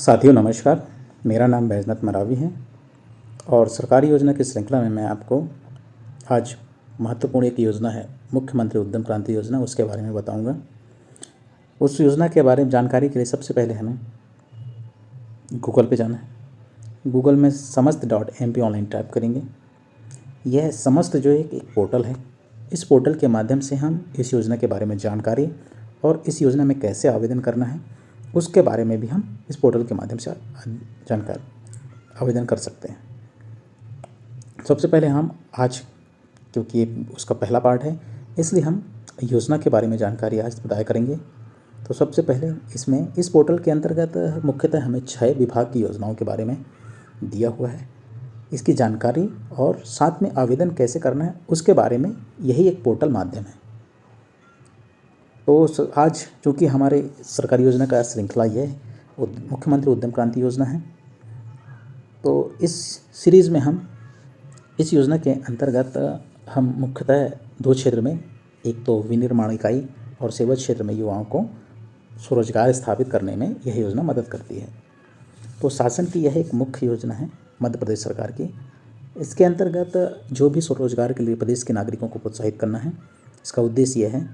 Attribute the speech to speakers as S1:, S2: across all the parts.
S1: साथियों नमस्कार। मेरा नाम बैजनाथ मरावी है और सरकारी योजना की श्रृंखला में मैं आपको आज महत्वपूर्ण एक योजना है मुख्यमंत्री उद्यम क्रांति योजना, उसके बारे में बताऊंगा। उस योजना के बारे में जानकारी के लिए सबसे पहले हमें गूगल पे जाना है। गूगल में समस्त.mp ऑनलाइन टाइप करेंगे। यह समस्त जो एक पोर्टल है, इस पोर्टल के माध्यम से हम इस योजना के बारे में जानकारी और इस योजना में कैसे आवेदन करना है उसके बारे में भी हम इस पोर्टल के माध्यम से जानकारी आवेदन कर सकते हैं। सबसे पहले हम आज, क्योंकि ये उसका पहला पार्ट है, इसलिए हम योजना के बारे में जानकारी आज बताया करेंगे। तो सबसे पहले इसमें इस पोर्टल के अंतर्गत मुख्यतः हमें 6 विभाग की योजनाओं के बारे में दिया हुआ है। इसकी जानकारी और साथ में आवेदन कैसे करना है उसके बारे में यही एक पोर्टल माध्यम है। तो आज चूँकि हमारे सरकारी योजना का श्रृंखला ये है, मुख्यमंत्री उद्यम क्रांति योजना है, तो इस सीरीज़ में हम इस योजना के अंतर्गत हम मुख्यतः 2 क्षेत्र में, एक तो विनिर्माण इकाई और सेवा क्षेत्र में युवाओं को स्वरोजगार स्थापित करने में यह योजना मदद करती है। तो शासन की यह एक मुख्य योजना है मध्य प्रदेश सरकार की। इसके अंतर्गत जो भी स्वरोजगार के लिए प्रदेश के नागरिकों को प्रोत्साहित करना है, इसका उद्देश्य यह है।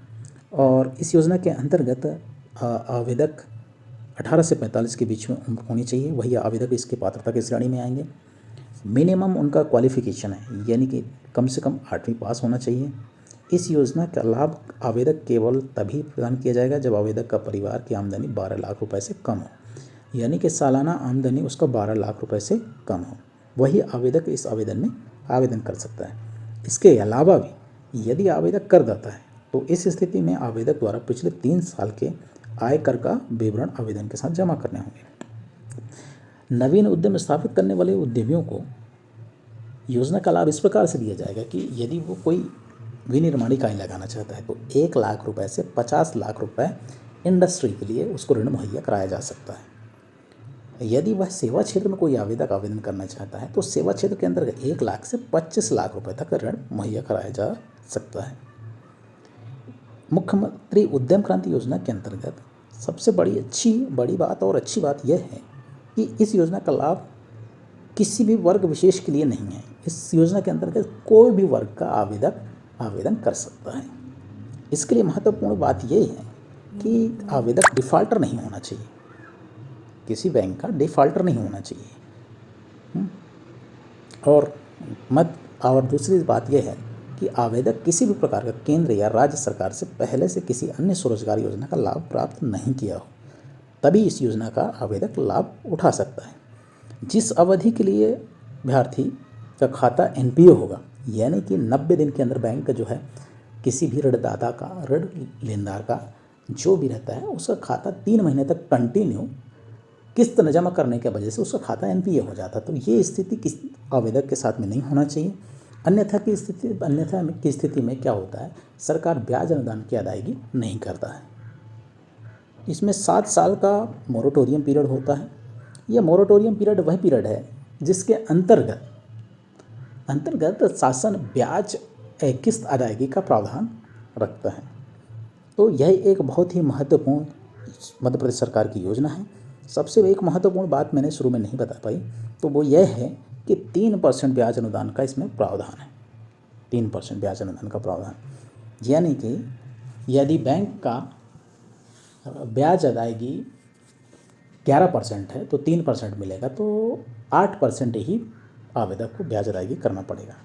S1: और इस योजना के अंतर्गत आवेदक 18 से 45 के बीच में उम्र होनी चाहिए, वही आवेदक इसकी पात्रता की श्रेणी में आएंगे। मिनिमम उनका क्वालिफिकेशन है, यानी कि कम से कम 8वीं पास होना चाहिए। इस योजना का लाभ आवेदक केवल तभी प्रदान किया जाएगा जब आवेदक का परिवार की आमदनी 12 लाख रुपए से कम हो, यानी कि सालाना आमदनी उसका 12 लाख रुपए से कम हो, वही आवेदक इस आवेदन में आवेदन कर सकता है। इसके अलावा भी यदि आवेदक करदाता है तो इस स्थिति में आवेदक द्वारा पिछले 3 साल के आयकर का विवरण आवेदन के साथ जमा करने होंगे। नवीन उद्यम स्थापित करने वाले उद्यमियों को योजना का लाभ इस प्रकार से दिया जाएगा कि यदि वो कोई विनिर्माण इकाई लगाना चाहता है तो 1 लाख रुपए से 50 लाख रुपए इंडस्ट्री के लिए उसको ऋण मुहैया कराया जा सकता है। यदि वह सेवा क्षेत्र में कोई आवेदक आवेदन करना चाहता है तो सेवा क्षेत्र के अंतर्गत 1 लाख से 25 लाख रुपए तक ऋण मुहैया कराया जा सकता है। मुख्यमंत्री उद्यम क्रांति योजना के अंतर्गत सबसे बड़ी बात और अच्छी बात यह है कि इस योजना का लाभ किसी भी वर्ग विशेष के लिए नहीं है। इस योजना के अंतर्गत कोई भी वर्ग का आवेदक आवेदन कर सकता है। इसके लिए महत्वपूर्ण बात यह है कि आवेदक डिफ़ॉल्टर नहीं होना चाहिए, किसी बैंक का डिफ़ॉल्टर नहीं होना चाहिए। और दूसरी बात यह है कि आवेदक किसी भी प्रकार का केंद्र या राज्य सरकार से पहले से किसी अन्य स्वरोजगार योजना का लाभ प्राप्त नहीं किया हो, तभी इस योजना का आवेदक लाभ उठा सकता है। जिस अवधि के लिए अभ्यर्थी का खाता एनपीओ होगा, यानी कि 90 दिन के अंदर बैंक का जो है किसी भी ऋणदाता का, ऋण लेनदार का जो भी रहता है, उसका खाता 3 महीने तक कंटिन्यू किस्त न जमा करने की वजह से उसका खाता एनपीए हो जाता। तो ये स्थिति किस आवेदक के साथ में नहीं होना चाहिए। अन्यथा की स्थिति में क्या होता है, सरकार ब्याज अनुदान की अदायगी नहीं करता है। इसमें 7 साल का मोरेटोरियम पीरियड होता है। यह मोरेटोरियम पीरियड वह पीरियड है जिसके अंतर्गत शासन ब्याज किस्त अदायगी का प्रावधान रखता है। तो यह एक बहुत ही महत्वपूर्ण मध्य प्रदेश सरकार की योजना है। सबसे एक महत्वपूर्ण बात मैंने शुरू में नहीं बता पाई, तो वो यह है कि 3% ब्याज अनुदान का इसमें प्रावधान है। 3% ब्याज अनुदान का प्रावधान, यानी कि यदि बैंक का ब्याज अदायगी 11% है तो 3% मिलेगा, तो 8% ही आवेदक को ब्याज अदायगी करना पड़ेगा।